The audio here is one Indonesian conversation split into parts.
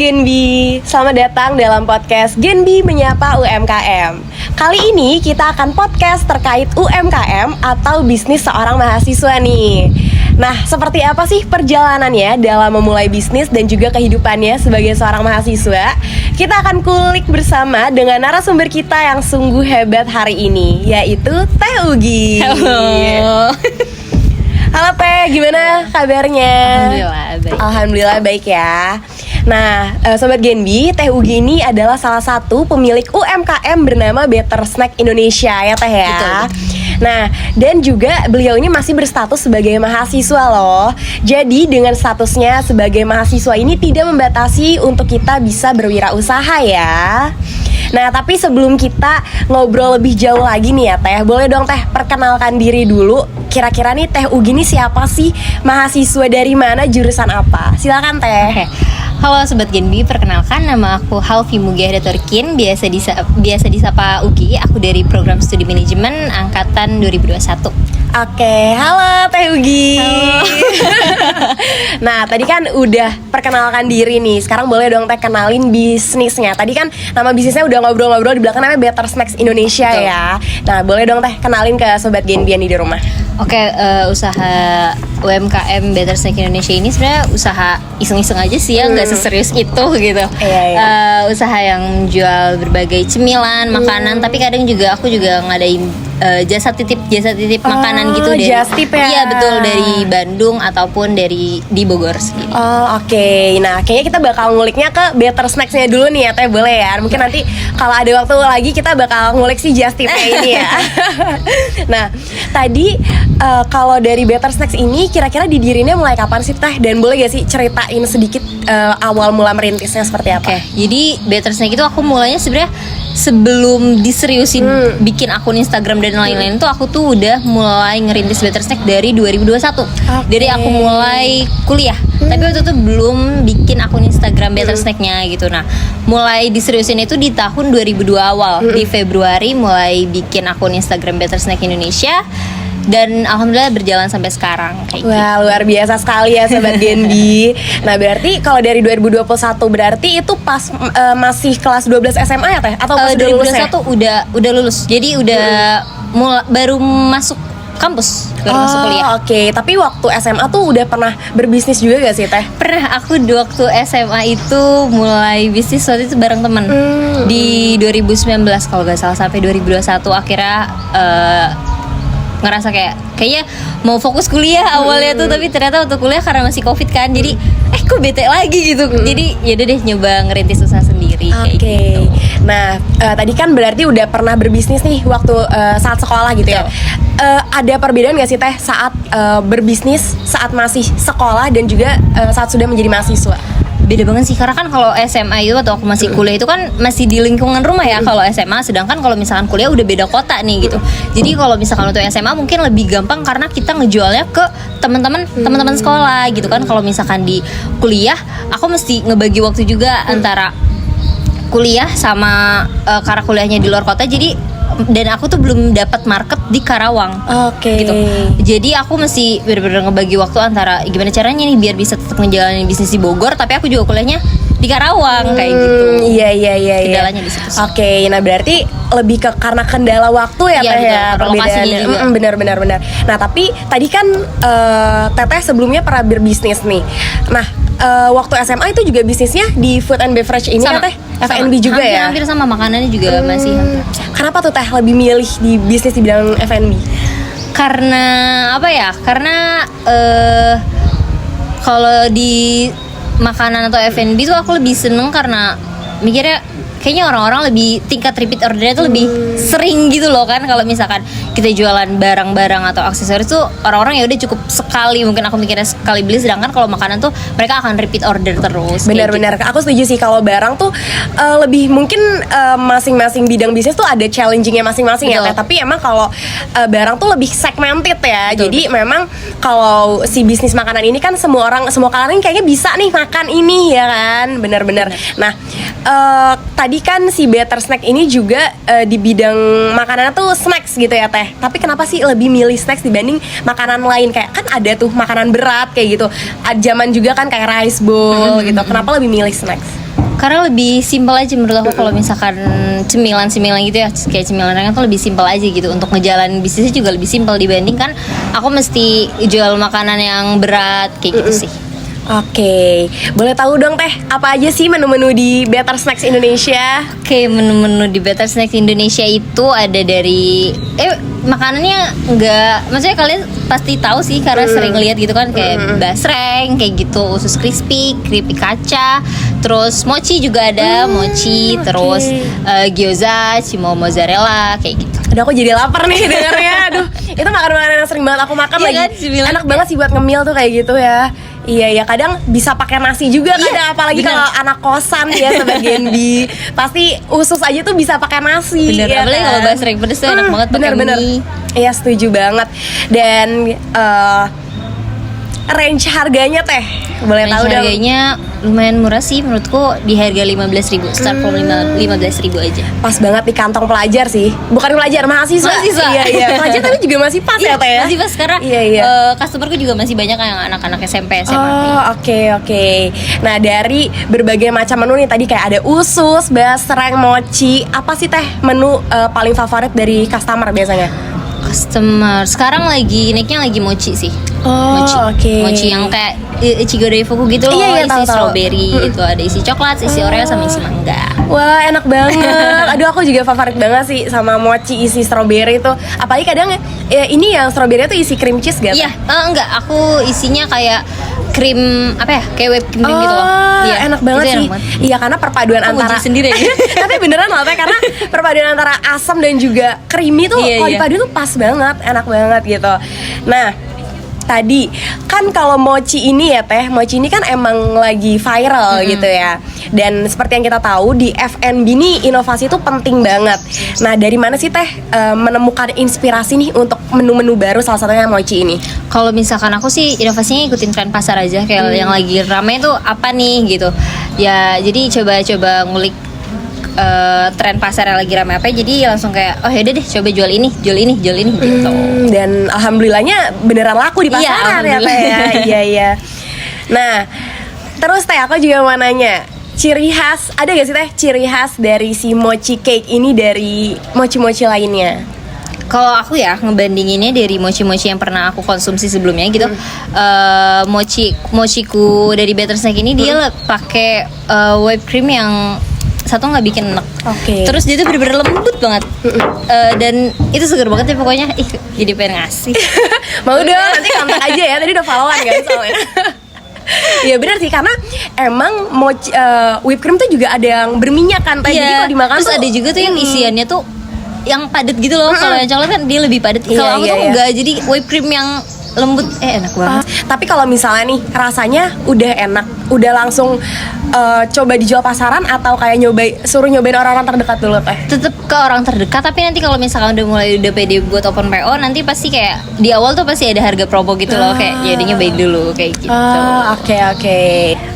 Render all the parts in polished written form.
Genbi, selamat datang dalam podcast Genbi Menyapa UMKM. Kali ini kita akan podcast terkait UMKM atau bisnis seorang mahasiswa nih. Nah, seperti apa sih perjalanannya dalam memulai bisnis dan juga kehidupannya sebagai seorang mahasiswa? Kita akan kulik bersama dengan narasumber kita yang sungguh hebat hari ini, yaitu Teh Ugi. Halo. Halo Teh, gimana kabarnya? Alhamdulillah baik. Alhamdulillah baik ya. Nah, Sobat Genbi, Teh Ugi ini adalah salah satu pemilik UMKM bernama Better Snack Indonesia ya Teh ya. Betul. Nah, dan juga beliau ini masih berstatus sebagai mahasiswa loh. Jadi dengan statusnya sebagai mahasiswa ini tidak membatasi untuk kita bisa berwirausaha ya. Nah, tapi sebelum kita ngobrol lebih jauh lagi nih ya Teh, boleh dong Teh perkenalkan diri dulu. Kira-kira nih Teh Ugi ini siapa sih? Mahasiswa dari mana, jurusan apa? Silakan Teh. Oke. Halo Sobat Genbi, perkenalkan nama aku Halvi Mugiahda Turkin, biasa disapa Ugi. Aku dari program studi manajemen angkatan 2021. Oke, halo Teh Ugi. Halo. Nah, tadi kan udah perkenalkan diri nih. Sekarang boleh dong Teh kenalin bisnisnya. Tadi kan nama bisnisnya udah ngobrol-ngobrol, di belakang namanya Better Snacks Indonesia. Betul. Ya. Nah, boleh dong Teh kenalin ke Sobat Genbi yang di rumah. Oke, usaha UMKM Better Snack Indonesia ini sebenarnya usaha iseng-iseng aja sih ya, nggak seserius itu gitu. Iya. Usaha yang jual berbagai cemilan, makanan, tapi kadang juga aku juga ngadain jasa titip makanan gitu dari just tip ya? Iya betul, dari Bandung ataupun dari di Bogor sendiri. Oh oke. Nah kayaknya kita bakal nguliknya ke Better Snacks-nya dulu nih ya Teh, boleh ya? Mungkin nanti kalau ada waktu lagi kita bakal ngulik si just tip ini ya. Nah tadi kalau dari Better Snacks ini kira-kira didirinya mulai kapan sih Teh? Dan boleh gak sih ceritain sedikit awal mula merintisnya seperti apa? Oke, jadi Better Snack itu aku mulainya sebenarnya sebelum diseriusin bikin akun Instagram dan lain-lain tuh aku tuh udah mulai ngerintis Better Snack dari 2021. Dari aku mulai kuliah. Tapi waktu itu belum bikin akun Instagram Better Snack-nya gitu. Nah, mulai diseriusin itu di tahun 2002 awal. Di Februari mulai bikin akun Instagram Better Snack Indonesia. Dan alhamdulillah berjalan sampai sekarang kayak Wah, luar biasa sekali ya Sobat Genbi. Nah, berarti kalau dari 2021 berarti itu pas masih kelas 12 SMA ya Teh? Atau pas 2021 udah lulus. Jadi udah baru masuk kampus, baru masuk kuliah. Oke, tapi waktu SMA tuh udah pernah berbisnis juga gak sih Teh? Pernah, aku waktu SMA itu mulai bisnis waktu itu bareng teman. Di 2019 kalau gak salah, sampai 2021 akhirnya ngerasa kayaknya mau fokus kuliah awalnya tuh, tapi ternyata untuk kuliah karena masih COVID kan, jadi kok bete lagi gitu. Jadi yaudah deh nyoba ngerintis usaha sendiri kayak gitu. Nah, tadi kan berarti udah pernah berbisnis nih waktu saat sekolah gitu ya. Ada perbedaan gak sih Teh saat berbisnis saat masih sekolah dan juga saat sudah menjadi mahasiswa? Beda banget sih, karena kan kalau SMA itu atau aku masih kuliah itu kan masih di lingkungan rumah ya kalau SMA, sedangkan kalau misalkan kuliah udah beda kota nih gitu. Jadi kalau misalkan untuk SMA mungkin lebih gampang karena kita ngejualnya ke teman-teman sekolah gitu kan. Kalau misalkan di kuliah aku mesti ngebagi waktu juga antara kuliah sama karena kuliahnya di luar kota, jadi dan aku tuh belum dapat market di Karawang. Gitu. Jadi aku mesti benar-benar ngebagi waktu antara gimana caranya nih biar bisa tetap ngejalanin bisnis di Bogor tapi aku juga kuliahnya di Karawang kayak gitu. Iya. Kendalanya di situ. Oke, nah berarti lebih ke karena kendala waktu ya Teh ya, lokasinya juga. Benar. Nah, tapi tadi kan Teteh sebelumnya pernah berbisnis nih. Nah, waktu SMA itu juga bisnisnya di food and beverage ini sama, ya Teh? F&B juga ya? Hampir sama, makanannya juga masih hampir. Kenapa tuh Teh lebih milih di bisnis di bidang F&B? Karena apa ya? Karena kalau di makanan atau F&B tuh aku lebih seneng karena mikirnya kayaknya orang-orang lebih tingkat repeat ordernya tuh lebih sering gitu loh kan. Kalau misalkan kita jualan barang-barang atau aksesoris tuh orang-orang ya udah cukup sekali, mungkin aku mikirnya sekali beli, sedangkan kalau makanan tuh mereka akan repeat order terus. Benar-benar gitu. Aku setuju sih kalau barang tuh lebih mungkin masing-masing bidang bisnis tuh ada challengingnya masing-masing. Betul. Ya Teh. Tapi emang kalau barang tuh lebih segmented ya. Betul. Jadi memang kalau si bisnis makanan ini kan semua kalangan kayaknya bisa nih makan ini ya kan. Benar-benar. Nah, tadi kan si Better Snack ini juga di bidang makanan tuh snacks gitu ya Teh. Tapi kenapa sih lebih milih snacks dibanding makanan lain? Kayak kan ada tuh makanan berat kayak gitu. Zaman juga kan kayak rice bowl gitu. Kenapa lebih milih snacks? Karena lebih simpel aja menurut aku kalau misalkan cemilan-cemilan gitu ya, kayak cemilan ringan tuh lebih simpel aja gitu. Untuk ngejalanin bisnisnya juga lebih simpel dibanding kan aku mesti jual makanan yang berat kayak gitu sih. Oke, boleh tahu dong Teh, apa aja sih menu-menu di Better Snacks Indonesia? Oke, menu-menu di Better Snacks Indonesia itu ada dari makanannya enggak, maksudnya kalian pasti tahu sih karena sering lihat gitu kan, kayak basreng kayak gitu, usus crispy, keripik kaca, terus mochi juga ada, mochi, terus gyoza, cimo mozzarella kayak gitu. Aduh, aku jadi lapar nih dengarnya. Aduh, itu makanan-makanan yang sering banget aku makan Iya lagi. kan, cemilan. Enak banget sih buat ngemil tuh kayak gitu ya. Iya ya, kadang bisa pakai nasi juga kadang, apalagi bener. kalau anak kosan ya sama Genbi. Pasti usus aja tuh bisa pakai nasi. Bener, ya apalagi kan? kalau basreng pedes tuh enak banget pakai Bener-bener. mie. Iya, setuju banget. Dan range harganya Teh, boleh tahu dong? Harganya lumayan murah sih menurutku, di harga 15.000, start from 15.000 aja. Pas banget di kantong pelajar sih. Bukan pelajar, mahasiswa. Mahasiswa. Iya. Pelajar tapi juga masih pas ya Teh ya. Masih pas karena customerku juga masih banyak yang anak-anak SMP, SMA. Oh, oke. Nah, dari berbagai macam menu nih, tadi kayak ada usus, basreng, mochi. Apa sih Teh menu paling favorit dari customer biasanya? Customer sekarang lagi naiknya lagi mochi sih. Oh, Mochi. oke. Mochi yang kayak Ichigo Daifuku gitu loh. Iya, isi tahu. strawberry, itu ada isi coklat, isi oreo sama isi mangga. Wah, enak banget. Aduh, aku juga favorit banget sih sama mochi isi strawberry itu. Apalagi kadang ini yang strawberry itu isi cream cheese gitu. Iya, enggak, aku isinya kayak krim apa ya? Kayak whipped cream gitu loh. Iya, enak banget itu sih. enak banget. Iya, karena perpaduan Aku antara muji sendiri ya. Tapi beneran loh Teh, karena perpaduan antara asam dan juga creamy tuh Iya, kalau iya. dipadu tuh pas banget, enak banget gitu. Nah, tadi kan kalau mochi ini ya Teh, mochi ini kan emang lagi viral gitu ya. Dan seperti yang kita tahu di F&B nih inovasi itu penting banget. Nah, dari mana sih Teh menemukan inspirasi nih untuk menu-menu baru, salah satunya mochi ini? Kalau misalkan aku sih inovasinya ikutin tren pasar aja, kayak yang lagi rame tuh apa nih gitu. Ya, jadi coba-coba ngulik tren pasar yang lagi rame apa, jadi langsung kayak oh yaudah deh coba jual ini gitu. Dan alhamdulillahnya beneran laku di Iya, pasaran ya Teh ya. alhamdulillah. Iya. Nah, terus Teh aku juga mau nanya, ciri khas, ada gak sih Teh ciri khas dari si mochi cake ini dari mochi-mochi lainnya? Kalau aku ya ngebandinginnya dari mochi-mochi yang pernah aku konsumsi sebelumnya gitu, mochiku dari Better Snack ini dia pakai whipped cream yang satu nggak bikin enak. Oke. Terus dia tuh bener-bener lembut banget. Dan itu seger banget ya pokoknya. Ih, jadi pengen ngasih. Mau dong, nanti kontak aja ya, tadi udah followan kan soalnya. Iya benar sih, karena emang mochi, whipped cream tuh juga ada yang berminyak kan Teh. Jadi kalau dimakan terus tuh ada juga tuh yang isiannya tuh yang padat gitu loh. Kalau yang coklat kan dia lebih padat. Iya, Kalau aku iya, tuh iya. enggak, jadi whipped cream yang lembut, enak banget. Tapi kalau misalnya nih rasanya udah enak, udah langsung coba dijual pasaran atau kayak suruh nyobain orang-orang terdekat dulu Teh? Tetep ke orang terdekat, tapi nanti kalau misalkan udah pede buat open PO, nanti pasti kayak di awal tuh pasti ada harga promo gitu loh, kayak ya udah nyobain dulu kayak gitu.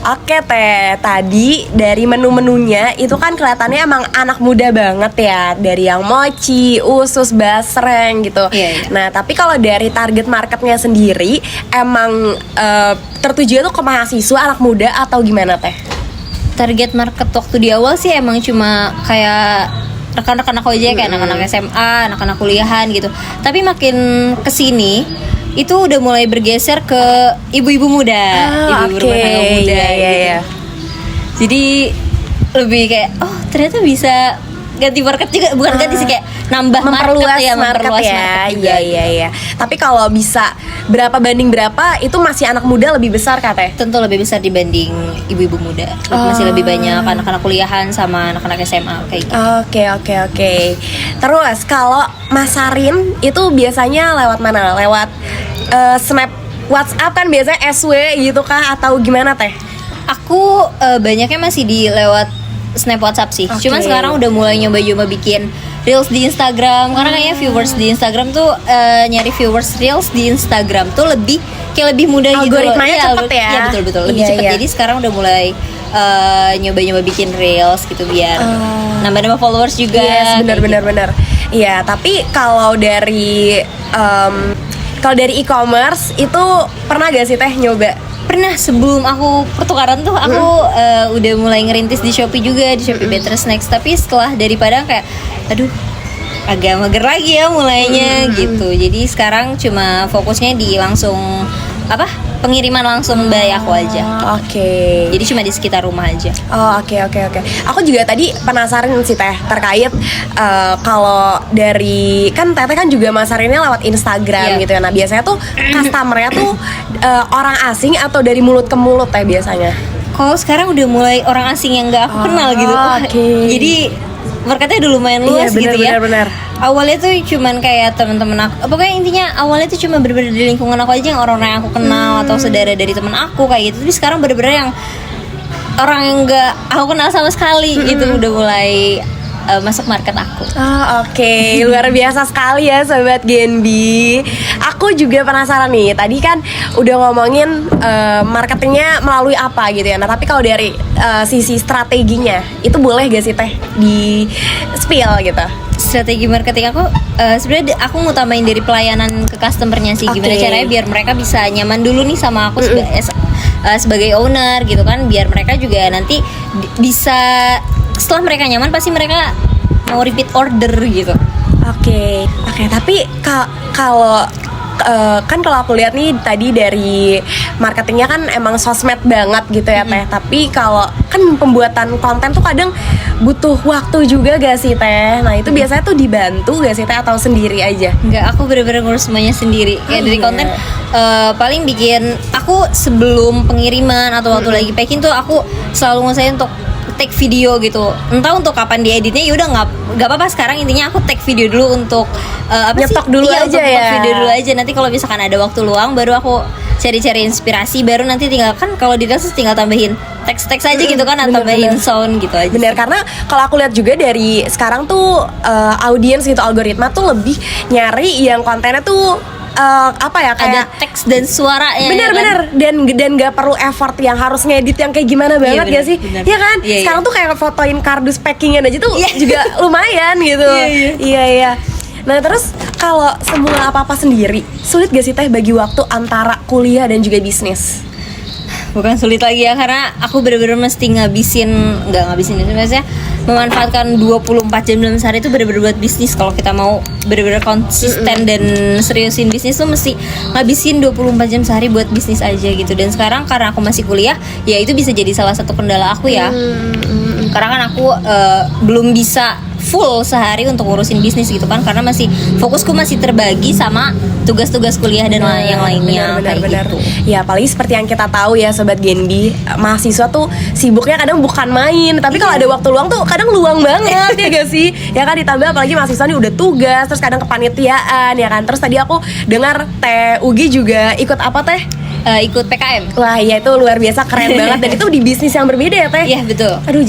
Oke Teh, tadi dari menu-menunya itu kan kelihatannya emang anak muda banget ya, dari yang mochi, usus, basreng gitu. Iya. Nah, tapi kalau dari target marketnya sendiri emang tertuju itu ke mahasiswa, anak muda atau gimana Teh? Target market waktu di awal sih emang cuma kayak rekan-rekan aku aja, kayak anak-anak SMA, anak-anak kuliahan gitu. Tapi makin kesini itu udah mulai bergeser ke ibu-ibu muda, ibu-ibu rumah tangga muda gitu. Jadi lebih kayak oh ternyata bisa ganti market juga, bukan ganti sih, kayak nambah memperluas market ya, memperluas ya. market juga. Iya. Tapi kalau bisa berapa banding berapa itu masih anak muda lebih besar Kak Teh? Tentu lebih besar dibanding ibu-ibu muda. Masih lebih banyak anak-anak kuliahan sama anak-anak SMA kayak gitu. Oke. Terus kalau masarin itu biasanya lewat mana? Lewat snap WhatsApp kan biasanya SW gitu kah atau gimana Teh? Aku banyaknya masih di lewat snap WhatsApp sih. Oke. Cuman sekarang udah mulai nyoba bikin reels di Instagram, karena kayaknya viewers di Instagram tuh nyari viewers reels di Instagram tuh lebih mudah gitu loh. Algoritmanya cepet ya. Iya betul lebih Iya, cepet. iya. Jadi sekarang udah mulai nyoba bikin reels gitu biar nambah followers juga. Yes, kayak gitu. benar. Iya, tapi kalau dari e-commerce itu pernah gak sih Teh nyoba Pernah sebelum aku pertukaran tuh aku udah mulai ngerintis di Shopee juga, di Shopee Better Snacks. Tapi setelah daripada kayak aduh agak mager lagi ya mulainya gitu. Jadi sekarang cuma fokusnya di langsung pengiriman langsung by aku aja. Oke. Jadi cuma di sekitar rumah aja. Oh oke. Aku juga tadi penasaran sih Teh terkait kalau dari kan Teteh kan juga masarinnya lewat Instagram gitu ya. Nah biasanya tuh customernya tuh orang asing atau dari mulut ke mulut Teh biasanya? Kalau sekarang udah mulai orang asing yang nggak aku kenal gitu. Jadi marketnya udah lumayan luas gitu ya. Bener. Awalnya tuh cuman kayak teman-teman aku, pokoknya intinya awalnya tuh cuma bener-bener di lingkungan aku aja yang orang-orang yang aku kenal atau saudara dari teman aku kayak gitu. Tapi sekarang bener-bener yang orang yang nggak aku kenal sama sekali gitu udah mulai masuk market aku. Oke. Luar biasa sekali ya Sobat Genbi. Aku juga penasaran nih. Tadi kan udah ngomongin marketingnya melalui apa gitu ya. Nah tapi kalau dari sisi strateginya itu boleh gak sih Teh di spill gitu? Strategi marketing aku sebenarnya aku ngutamain dari pelayanan ke customernya sih. Gimana caranya biar mereka bisa nyaman dulu nih sama aku sebagai owner gitu kan, biar mereka juga nanti bisa setelah mereka nyaman pasti mereka mau repeat order gitu. Oke, tapi kalau kan kalau aku lihat nih tadi dari marketingnya kan emang sosmed banget gitu ya Teh. Tapi kalau kan pembuatan konten tuh kadang butuh waktu juga gak sih Teh? Nah itu biasanya tuh dibantu gak sih Teh atau sendiri aja? Enggak, aku bener-bener ngurus semuanya sendiri. Kayak dari konten paling bikin aku sebelum pengiriman atau waktu lagi packing tuh aku selalu ngusahain untuk take video gitu. Entah untuk kapan dieditnya ya udah nggak apa-apa, sekarang intinya aku take video dulu untuk nyetok dulu aja untuk ya. Video dulu aja, nanti kalau misalkan ada waktu luang baru aku cari-cari inspirasi, baru nanti tinggal kan kalau di Reels tinggal tambahin teks-teks aja gitu kan, atau tambahin sound gitu aja. Bener, karena kalau aku lihat juga dari sekarang tuh audiens gitu, algoritma tuh lebih nyari yang kontennya tuh kayak ada teks dan suaranya. Bener dan nggak perlu effort yang harus ngedit yang kayak gimana banget bener, gak sih? Iya kan? Sekarang tuh kayak fotoin kardus packingan aja tuh juga lumayan gitu. Iya. Nah terus kalau semua apa-apa sendiri, sulit gak sih Teh bagi waktu antara kuliah dan juga bisnis? Bukan sulit lagi ya, karena aku bener-bener mesti ngabisin itu maksudnya memanfaatkan 24 jam dalam sehari itu bener-bener buat bisnis. Kalau kita mau bener-bener konsisten dan seriusin bisnis tuh mesti ngabisin 24 jam sehari buat bisnis aja gitu. Dan sekarang karena aku masih kuliah, ya itu bisa jadi salah satu kendala aku ya. Karena kan aku belum bisa full sehari untuk ngurusin bisnis gitu kan, karena fokusku masih terbagi sama tugas-tugas kuliah dan yang lainnya. Benar. Gitu. Ya apalagi seperti yang kita tahu ya Sobat Genbi, mahasiswa tuh sibuknya kadang bukan main, tapi kalau ada waktu luang tuh kadang luang banget ya gak sih? Ya kan, ditambah apalagi mahasiswa nih udah tugas, terus kadang kepanitiaan ya kan. Terus tadi aku dengar Teh Ugi juga ikut apa Teh? Ikut PKM. Wah iya, itu luar biasa, keren banget. Dan itu di bisnis yang berbeda ya Teh? Iya betul. Aduh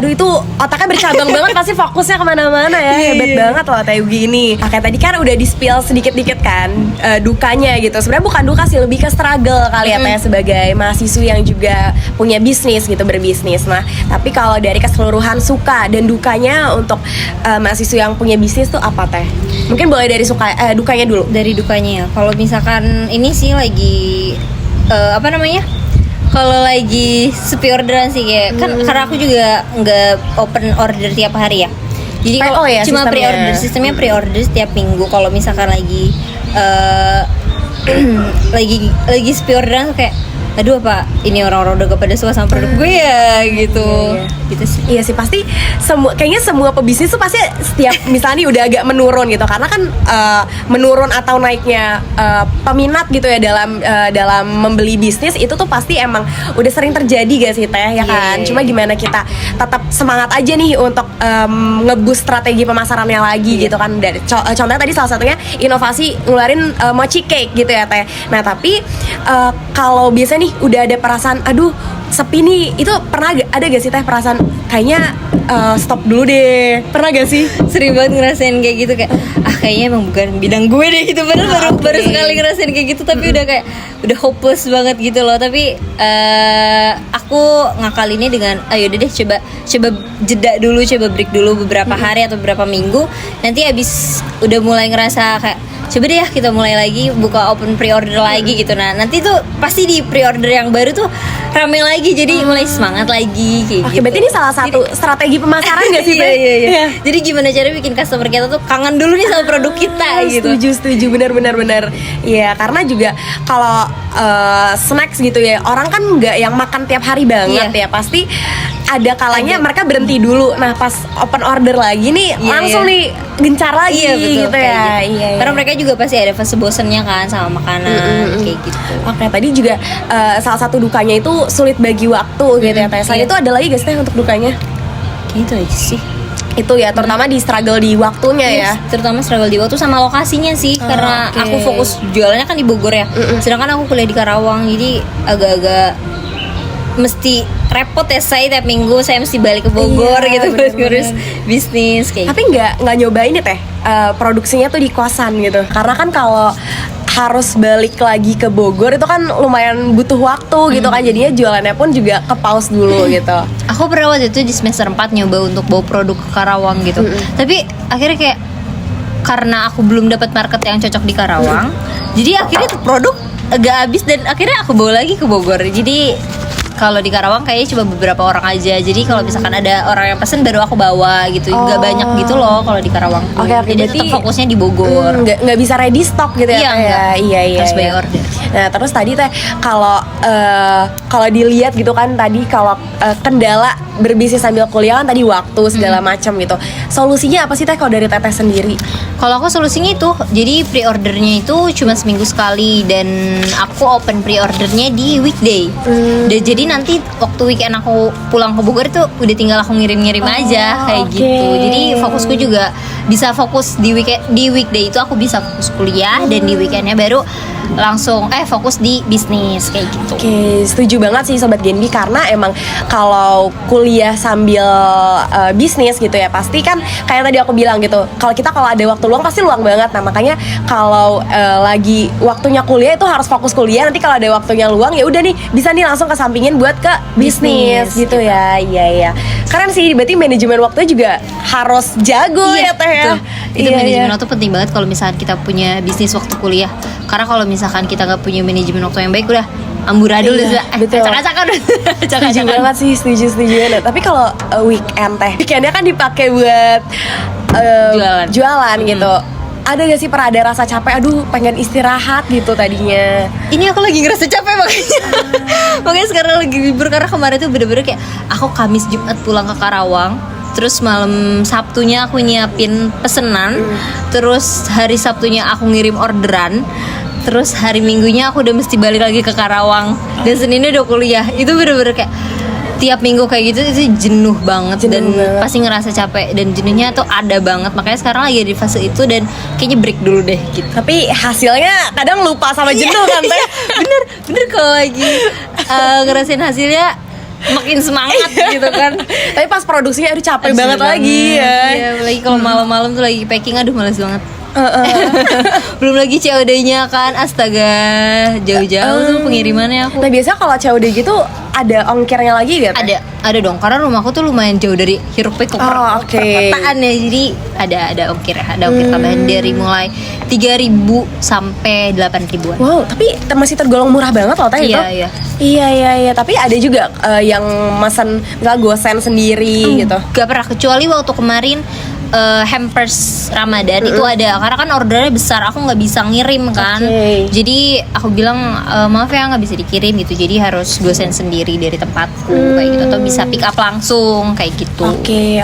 itu otaknya bercabang banget, pasti fokusnya kemana-mana ya. Hebat banget loh Teh Ugi ini. Oke, tadi kan udah di-spill sedikit-dikit kan dukanya gitu. Sebenarnya bukan duka sih, lebih ke struggle kali ya Teh, sebagai mahasiswa yang juga punya bisnis gitu, berbisnis. Nah tapi kalau dari keseluruhan suka dan dukanya untuk mahasiswa yang punya bisnis tuh apa Teh? Mungkin boleh dari dukanya dulu. Dari dukanya ya, kalau misalkan ini sih lagi kalau lagi sepi orderan sih kayak kan, karena aku juga nggak open order tiap hari ya. Jadi kalau cuma pre-order, sistemnya pre-order setiap minggu. Kalau misalkan lagi lagi sepi orderan kayak aduh apa ini orang-orang udah gak pada suka sama produk gue ya gitu. Gitu sih. Iya sih, pasti kayaknya semua pebisnis tuh pasti setiap misalnya nih udah agak menurun gitu, karena kan menurun atau naiknya peminat gitu ya dalam membeli bisnis itu tuh pasti emang udah sering terjadi gak sih Teh ya kan. Cuma gimana kita tetap semangat aja nih untuk nge-boost strategi pemasarannya lagi gitu kan. Contohnya tadi salah satunya inovasi ngeluarin mochi cake gitu ya Teh. Nah tapi kalau biasanya nih udah ada perasaan aduh sepi nih, itu pernah ada gak sih Teh perasaan kayaknya stop dulu deh? Pernah gak sih? Sering banget ngerasain kayak gitu, kayak kayaknya emang bukan bidang gue deh gitu. Baru sekali ngerasain kayak gitu, tapi udah hopeless banget gitu loh. Tapi aku ngakalinnya dengan ayo deh coba jeda dulu, coba break dulu beberapa hari atau beberapa minggu. Nanti abis udah mulai ngerasa kayak coba deh ya kita mulai lagi buka open pre-order lagi gitu. Nah nanti tuh pasti di pre-order yang baru tuh rame lagi, jadi mulai semangat lagi kayak Oke, gitu. berarti ini salah satu strategi pemasaran nggak sih, Teh? Iya. Jadi gimana cara bikin customer kita tuh kangen dulu nih sama produk kita gitu. Setuju, benar. Iya, karena juga kalau snacks gitu ya, orang kan nggak yang makan tiap hari banget ya, pasti ada kalanya mereka berhenti dulu. Nah pas open order lagi nih langsung nih gencar lagi gitu ya. Gitu. Iya. Karena mereka juga pasti ada fase bosennya kan sama makanan kayak gitu. Oke, tadi juga salah satu dukanya itu sulit bagi waktu gitu ya Teh. Selain itu ada lagi gak sih Teh untuk dukanya? Gitu aja sih. Itu ya, terutama di struggle di waktunya ya. Terutama struggle di waktu sama lokasinya sih, karena aku fokus jualannya kan di Bogor ya. Sedangkan aku kuliah di Karawang, jadi agak-agak mesti repot ya, saya tiap minggu saya mesti balik ke Bogor gitu buat ngurus bisnis kayak. Tapi nggak nyobain ya Teh, produksinya tuh di kosan gitu. Karena kan kalau harus balik lagi ke Bogor itu kan lumayan butuh waktu gitu kan, jadinya jualannya pun juga ke pause dulu gitu. Aku pernah waktu itu di semester 4 nyoba untuk bawa produk ke Karawang gitu. Tapi akhirnya kayak karena aku belum dapat market yang cocok di Karawang, jadi akhirnya tuh produk agak habis dan akhirnya aku bawa lagi ke Bogor. Jadi kalau di Karawang kayaknya cuma beberapa orang aja. Jadi kalau misalkan ada orang yang pesen baru aku bawa gitu. Nggak banyak gitu loh kalau di Karawang. Oke, jadi berarti tetap fokusnya di Bogor. Nggak bisa ready stock gitu ya? Iya. Harus by order. Nah terus tadi Teh, kalau dilihat gitu kan tadi kalau kendala berbisnis sambil kuliah kan tadi waktu segala macam gitu. Solusinya apa sih Teh kalau dari Teteh sendiri? Kalau aku solusinya itu, jadi pre-ordernya itu cuma seminggu sekali dan aku open pre-ordernya di weekday. Dan jadi nanti waktu weekend aku pulang ke Bogor itu udah tinggal aku ngirim-ngirim aja kayak gitu. Jadi fokusku juga bisa fokus di weekday itu aku bisa fokus kuliah dan di weekendnya baru langsung fokus di bisnis kayak gitu. Oke, setuju banget sih Sobat Genbi, karena emang kalau kuliah sambil bisnis gitu ya pasti kan kayak tadi aku bilang gitu, kalau ada waktu luang pasti luang banget. Nah makanya kalau lagi waktunya kuliah itu harus fokus kuliah, nanti kalau ada waktunya luang ya udah nih bisa nih langsung kesampingin buat ke bisnis gitu ya. Iya. Keren sih, berarti manajemen waktunya juga harus jago ya Teh ya. Itu manajemen waktu penting banget kalau misalkan kita punya bisnis waktu kuliah. Karena kalau misalkan kita nggak punya manajemen waktu yang baik udah amburadul udah acak-acakan. Setuju banget sih, setuju banget. Tapi kalau weekend Teh, weekendnya kan dipakai buat jualan gitu. Ada gak sih pernah ada rasa capek, aduh pengen istirahat gitu tadinya? Ini aku lagi ngerasa capek makanya sekarang lagi libur, karena kemarin tuh bener-bener kayak aku Kamis Jumat pulang ke Karawang, terus malam Sabtunya aku nyiapin pesenan, terus hari Sabtunya aku ngirim orderan, terus hari Minggunya aku udah mesti balik lagi ke Karawang, dan Seninnya udah kuliah. Itu bener-bener kayak tiap minggu kayak gitu itu jenuh banget dan pasti ngerasa capek dan jenuhnya tuh ada banget. Makanya sekarang lagi di fase itu dan kayaknya break dulu deh gitu. Tapi hasilnya kadang lupa sama jenuh kan Teh? Bener kalau lagi ngerasain hasilnya makin semangat gitu kan. Tapi pas produksinya aduh capek banget lagi ya. Iya, lagi kalau malam-malam tuh lagi packing, aduh males banget. Belum lagi COD-nya kan, astaga, jauh-jauh tuh pengirimannya aku. Nah biasa kalau COD gitu ada ongkirnya lagi gak? Ada dong, karena rumahku tuh lumayan jauh dari hiruk pikuk perkotaan ya, jadi ada ongkir tambahan dari mulai 3.000 sampai 8.000-an. Wow, tapi masih tergolong murah banget loh Teh itu. Iya. Tapi ada juga yang mesen misalnya gosen sendiri gitu. Gak pernah, kecuali waktu kemarin hampers Ramadan itu ada, karena kan ordernya besar, aku nggak bisa ngirim kan. Jadi aku bilang maaf ya nggak bisa dikirim gitu, jadi harus gosen sendiri dari tempatku kayak gitu, atau bisa pick up langsung kayak gitu. Oke.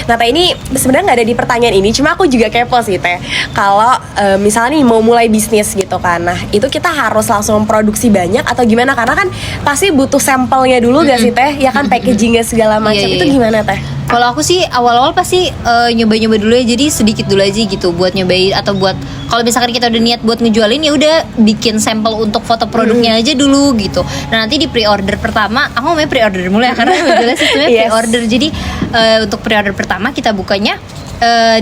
Nah Teh, ini sebenarnya nggak ada di pertanyaan ini, cuma aku juga kepo sih Teh. Kalau misalnya nih mau mulai bisnis gitu kan, nah itu kita harus langsung produksi banyak atau gimana? Karena kan pasti butuh sampelnya dulu gak sih Teh? Ya kan packagingnya segala macam itu gimana Teh? Kalau aku sih awal-awal pasti nyoba-nyoba dulu ya, jadi sedikit dulu aja gitu buat nyobain, atau buat kalau misalkan kita udah niat buat ngejualin ya udah bikin sampel untuk foto produknya aja dulu gitu. Nah nanti di pre-order pertama, aku ngomongnya pre-order mulai ya, karena jelas sistemnya pre-order. Jadi untuk pre-order pertama kita bukanya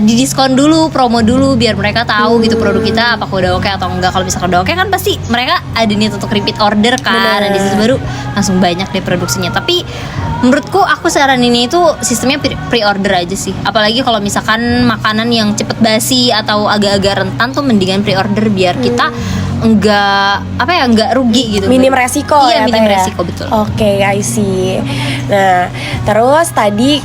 didiskon dulu, promo dulu biar mereka tahu gitu produk kita apakah udah oke atau enggak. Kalau misalkan udah oke kan pasti mereka ada niat untuk repeat order kan. Nah, di situ baru langsung banyak deh produksinya. Tapi menurutku aku saraninnya itu sistemnya pre-order aja sih. Apalagi kalau misalkan makanan yang cepet basi atau agak-agak rentan tuh mendingan pre-order biar kita enggak rugi gitu. Minim resiko iya, ya. Minim resiko betul. Oke, I see. Nah, terus tadi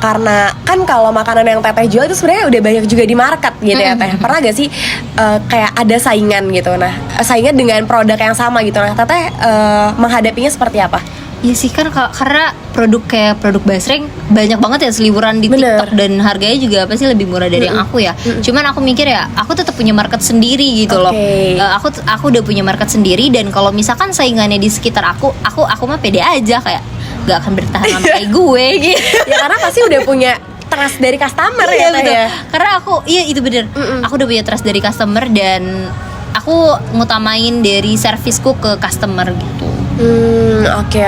karena kan kalau makanan yang Teteh jual itu sebenarnya udah banyak juga di market gitu ya Teh. Pernah gak sih kayak ada saingan gitu? Nah, saingan dengan produk yang sama gitu. Nah, Teteh menghadapinya seperti apa? Iya sih kan karena produk kayak produk basreng banyak banget ya seliburan di TikTok dan harganya juga pasti lebih murah dari yang aku ya. Cuman aku mikir ya aku tetap punya market sendiri gitu loh. Aku udah punya market sendiri dan kalau misalkan saingannya di sekitar aku mah pede aja kayak gak akan bertahan lama kayak gue gitu. Ya karena pasti udah punya trust dari customer ya Teh ya. Karena itu bener. Aku udah punya trust dari customer dan aku ngutamain dari servisku ke customer gitu. Oke.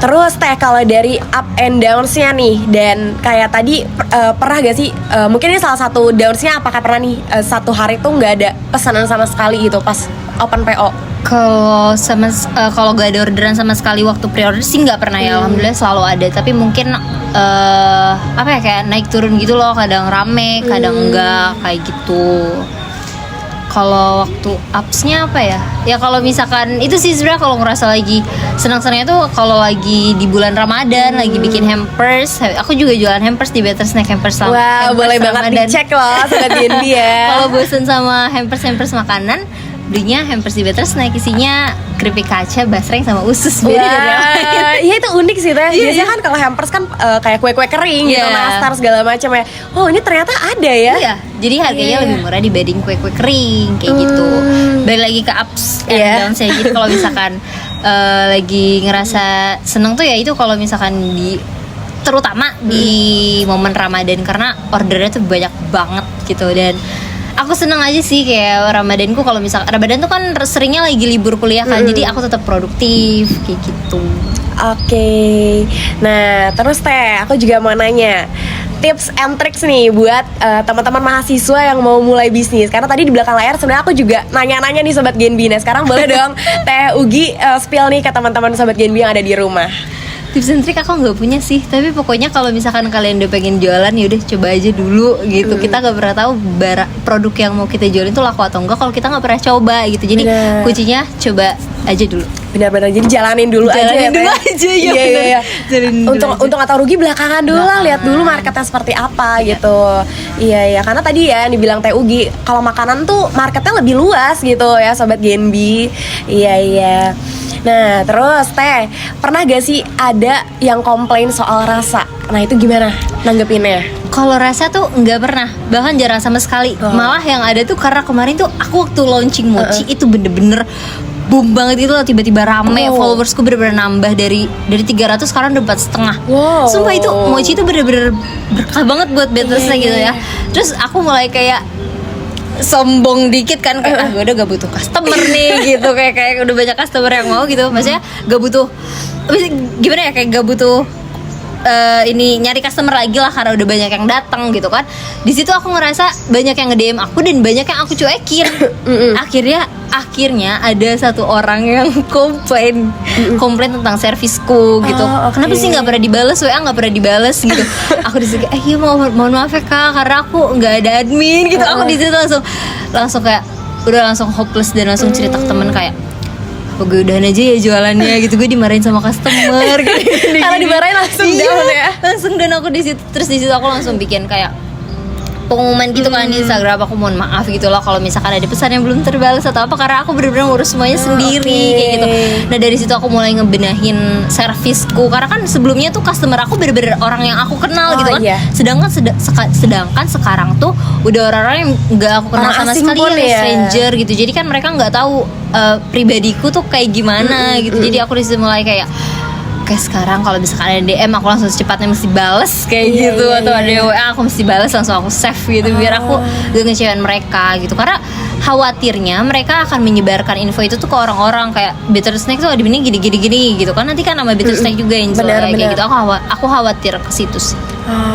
Terus Teh kalau dari up and downs-nya nih dan kayak tadi pernah gak sih mungkin ini salah satu downs-nya apakah pernah nih satu hari tuh nggak ada pesanan sama sekali gitu pas open PO? Kalau gak ada orderan sama sekali waktu pre-order sih nggak pernah ya. Alhamdulillah selalu ada. Tapi mungkin kayak naik turun gitu loh. Kadang rame, kadang enggak kayak gitu. Kalau waktu upsnya apa ya? Ya kalau misalkan itu sih sebenarnya kalau ngerasa lagi senang-senangnya tuh kalau lagi di bulan Ramadan lagi bikin hampers. Aku juga jualan hampers di Better Snack Hampers. Wah, boleh banget dicek loh Sobat Genbi ya. Kalau bosen sama hampers makanan, belinya hampers di Better Snack isinya keripik kaca, basreng sama usus. Beda dari yang lain. Iya itu unik sih Teh. Biasanya kan kalau hampers kan kayak kue-kue kering gitu, nastar segala macam ya. Oh ini ternyata ada ya. Iya. Jadi harganya lebih murah dibanding kue-kue kering kayak gitu. Balik lagi ke ups and downs ya. Jadi kalau misalkan lagi ngerasa seneng tuh ya itu kalau misalkan terutama di momen Ramadan karena ordernya tuh banyak banget gitu dan aku seneng aja sih kayak Ramadanku kalau misal Ramadan tuh kan seringnya lagi libur kuliah kan jadi aku tetap produktif kayak gitu. Oke. Nah terus Teh aku juga mau nanya tips and tricks nih buat teman-teman mahasiswa yang mau mulai bisnis karena tadi di belakang layar sebenarnya aku juga nanya-nanya nih Sobat Genbi. Nah sekarang boleh dong Teh Ugi spill nih ke teman-teman Sobat Genbi yang ada di rumah. Tips and trick aku nggak punya sih, tapi pokoknya kalau misalkan kalian udah pengen jualan ya udah coba aja dulu gitu. Kita nggak pernah tahu produk yang mau kita jualin itu laku atau enggak kalau kita nggak pernah coba gitu. Jadi kuncinya coba aja dulu. Benar-benar jadi jalanin dulu aja ya. Iya. Untung atau rugi belakangan dulu lah, lihat dulu marketnya seperti apa gitu. Iya karena tadi ya dibilang Teh Ugi kalau makanan tuh marketnya lebih luas gitu ya Sobat Genbi. Iya. Nah terus Teh pernah gak sih ada yang komplain soal rasa? Nah itu gimana nanggepinnya? Kalau rasa tuh nggak pernah, bahkan jarang sama sekali. Malah yang ada tuh karena kemarin tuh aku waktu launching mochi itu bener-bener boom banget itu loh, tiba-tiba rame, followersku bener-bener nambah dari 300 sekarang udah 4,5. Sumpah itu mochi itu bener-bener berkah banget buat Better Snack gitu ya. Terus aku mulai kayak sombong dikit kan kayak gue udah gak butuh customer nih gitu kayak udah banyak customer yang mau gitu, maksudnya gak butuh gimana ya kayak gak butuh ini nyari customer lagi lah karena udah banyak yang datang gitu kan. Di situ aku ngerasa banyak yang nge-DM aku dan banyak yang aku cuekin. Akhirnya ada satu orang yang komplain tentang servisku gitu. Kenapa sih nggak pernah dibales WA, nggak pernah dibales gitu. Aku disitu iya mohon maaf ya Kak karena aku nggak ada admin gitu. Aku di situ langsung kayak udah langsung hopeless dan langsung cerita ke temen kayak gue udahan aja ya jualannya gitu. Gue dimarahin sama customer gitu. Kalau dimarahin langsung down ya. Langsung dan aku di situ aku langsung bikin kayak pengumuman gitu kan di Instagram, aku mohon maaf gitu loh kalau misalkan ada pesan yang belum terbalas atau apa karena aku benar-benar ngurus semuanya sendiri kayak gitu. Nah dari situ aku mulai ngebenahin servisku karena kan sebelumnya tuh customer aku benar-benar orang yang aku kenal gitu kan. Sedangkan sekarang tuh udah orang-orang yang nggak aku kenal sama sekali ya, stranger gitu. Jadi kan mereka nggak tahu pribadiku tuh kayak gimana gitu. Jadi aku disitu mulai kayak sekarang kalau misalkan ada DM aku langsung secepatnya mesti bales kayak gitu atau ada WA aku mesti bales langsung aku save gitu biar aku gak ngecewain mereka gitu karena khawatirnya mereka akan menyebarkan info itu tuh ke orang-orang kayak Better Snack tuh ada ini gini gitu kan, nanti kan nama Better Snack juga yang jelek kayak gitu. Aku khawatir ke situ sih.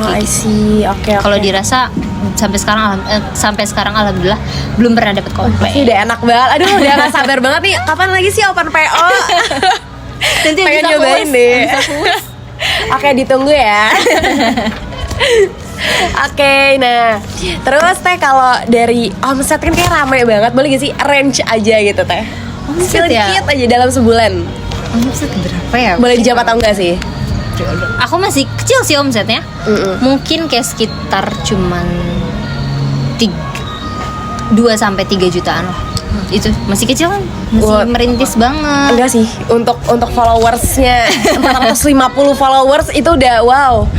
I see. Oke. Kalau dirasa sampai sekarang alhamdulillah belum pernah dapat komplain. Pasti udah enak banget. Aduh, udah gak sabar banget nih. Kapan lagi sih open PO? Nanti pengen bisa nyobain deh. Oke, ditunggu ya. Oke, nah terus Teh kalau dari omset kan kayak rame banget, boleh gak sih range aja gitu Teh? Omset ya? Sedikit aja dalam sebulan. Omset berapa ya? Boleh dijawab atau enggak sih? Aku masih kecil sih omsetnya. Mungkin kayak sekitar cuman 2-3 jutaan lah. Itu masih kecil kan, masih merintis banget. Enggak sih, untuk followersnya 450 followers itu udah wow,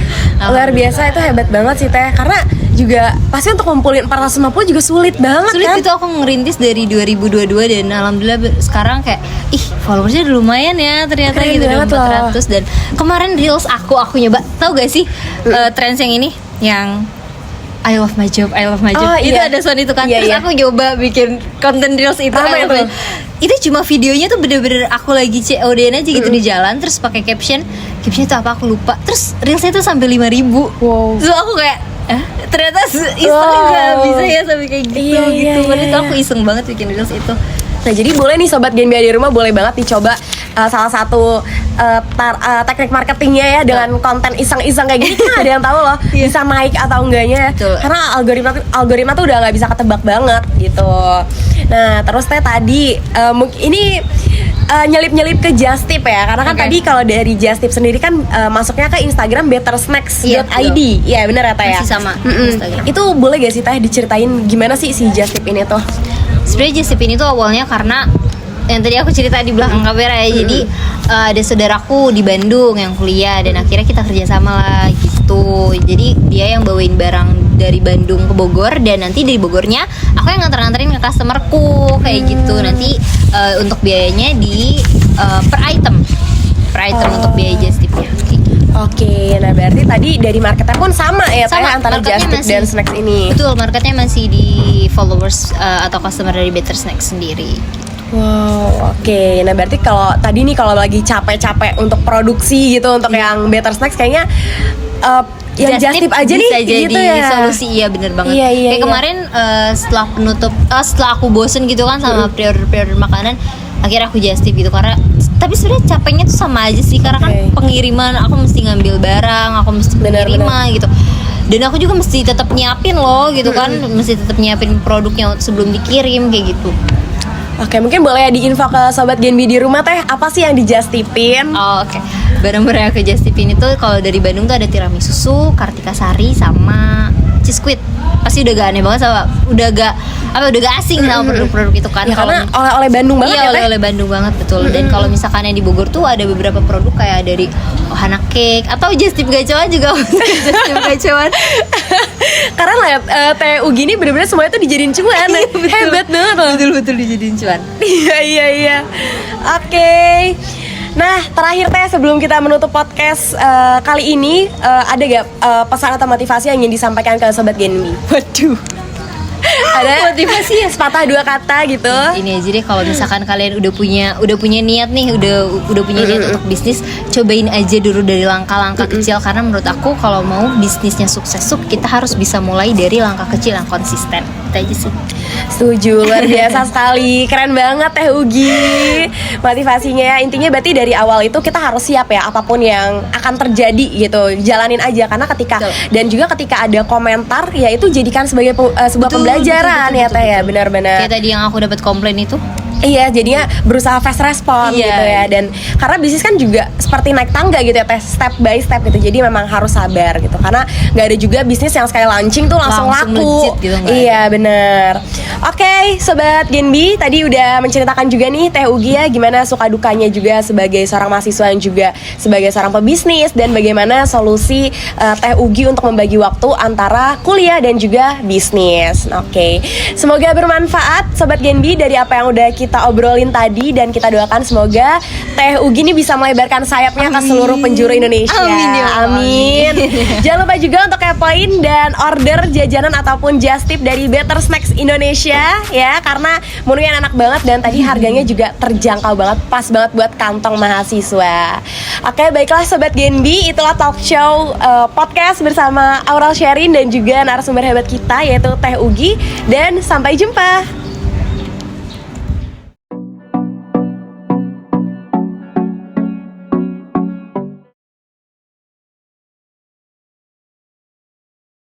luar biasa. Itu hebat banget sih Teh, karena juga pasti untuk ngumpulin 450 juga sulit banget. Sulit kan? Itu aku ngerintis dari 2022 dan alhamdulillah sekarang kayak followersnya udah lumayan ya ternyata. Keren gitu, udah 400 loh. Dan kemarin reels aku nyoba, tau gak sih trends yang ini yang I love my job. Itu iya. ada sound itu kan. Iya, Terus iya. aku coba bikin konten reels itu. Itu cuma videonya tuh bener-bener aku lagi COD aja gitu di jalan, terus pakai caption itu apa aku lupa. Terus reelsnya tuh sampai 5.000. Wow. Terus aku kayak ternyata iseng gak bisa ya sampai kayak gitu. Padahal itu aku iseng banget bikin reels itu. Nah jadi boleh nih Sobat Genbia di rumah, boleh banget dicoba salah satu teknik marketingnya ya, dengan konten iseng-iseng kayak gini kan ada yang tahu loh bisa naik atau enggaknya. Betul. Karena algoritma tuh udah nggak bisa ketebak banget gitu. Nah terus Teh tadi ini nyelip-nyelip ke Just Tip ya, karena kan tadi kalau dari Just Tip sendiri kan masuknya ke Instagram bettersnacks.id. Iya benar ya Teh ya. Masih sama Instagram. Itu boleh gak sih Teh diceritain gimana sih si Just Tip ini tuh? Sebenarnya Just Tip ini tuh awalnya karena yang tadi aku cerita di belakang kamera ya. Jadi ada saudaraku di Bandung yang kuliah dan akhirnya kita kerjasama lah gitu. Jadi dia yang bawain barang dari Bandung ke Bogor, dan nanti dari Bogornya aku yang nganter-nganterin ke customerku kayak gitu. Nanti untuk biayanya di per item untuk biaya Just Tipnya. Oke, nah berarti tadi dari marketnya pun sama ya Teh, antara marketnya Just Tip dan Snacks ini. Betul, marketnya masih di followers atau customer dari Better Snacks sendiri. Wow, oke. Nah berarti kalau tadi nih kalau lagi capek-capek untuk produksi gitu untuk yang Better Snacks kayaknya yang Just Tip aja bisa nih jadi gitu ya. solusi. Iya bener banget. Iya, Kayak kemarin setelah aku bosen gitu kan sama pre-order makanan, akhirnya aku Just Tip gitu. Karena tapi sebenarnya capeknya tuh sama aja sih, karena kan pengiriman aku mesti ngambil barang, aku mesti menerima gitu. Dan aku juga mesti tetap nyiapin loh gitu kan, mesti tetap nyiapin produknya sebelum dikirim kayak gitu. Oke, mungkin boleh diinfo ke Sobat Genbi di rumah Teh, apa sih yang di Just Tipin? Oke. Barang-barang yang ke Just Tipin itu kalau dari Bandung tuh ada tiramisu susu, Kartika Sari, sama cheese squid. Pasti udah gak aneh banget sama, udah gak asing sama produk-produk itu kan. Ya karena oleh-oleh Bandung banget ya Teh. Iya, oleh Bandung banget, betul. Dan kalau misalkan yang di Bogor tuh ada beberapa produk kayak dari Ohana Cake atau Just Tip Gacoan juga. Just Tip Gacoan. Karena lihat Teh Ugi ini bener-bener semuanya tuh dijadiin cuan. Hebat banget loh. Betul-betul dijadiin cuan. Iya. Oke. Nah, terakhir Teh, sebelum kita menutup podcast kali ini, ada gak pesan atau motivasi yang ingin disampaikan ke Sobat Genbi? Waduh. Ada motivasi ya, sepatah dua kata gitu. Ini aja deh, kalau misalkan kalian udah punya niat nih, udah punya niat untuk bisnis, cobain aja dulu dari langkah-langkah kecil. Karena menurut aku kalau mau bisnisnya sukses, kita harus bisa mulai dari langkah kecil yang konsisten. Itu aja sih. Setuju, luar biasa sekali. Keren banget Teh Ugi motivasinya. Intinya berarti dari awal itu kita harus siap ya, apapun yang akan terjadi gitu, jalanin aja. Karena dan juga ketika ada komentar, ya itu jadikan sebagai sebuah pembelajaran ya Teh ya, benar-benar. Kayak tadi yang aku dapat komplain itu. Iya, jadinya berusaha fast respon gitu ya. Dan karena bisnis kan juga seperti naik tangga gitu ya Teh, step by step gitu. Jadi memang harus sabar gitu. Karena nggak ada juga bisnis yang sekali launching tuh langsung laku gitu, iya bener. Oke, Sobat Genbi, tadi udah menceritakan juga nih Teh Ugi ya, gimana suka dukanya juga sebagai seorang mahasiswa yang juga sebagai seorang pebisnis, dan bagaimana solusi Teh Ugi untuk membagi waktu antara kuliah dan juga bisnis. Oke, semoga bermanfaat Sobat Genbi dari apa yang udah kita kita obrolin tadi, dan kita doakan semoga Teh Ugi ini bisa melebarkan sayapnya ke seluruh penjuru Indonesia. Amin ya Allah. Amin. Jangan lupa juga untuk kepoin dan order jajanan ataupun just tip dari Better Snacks Indonesia ya, karena menunya enak banget dan tadi harganya juga terjangkau banget, pas banget buat kantong mahasiswa. Oke, baiklah Sobat Genbi, itulah talk show podcast bersama Aurel Sherin dan juga narasumber hebat kita yaitu Teh Ugi, dan sampai jumpa.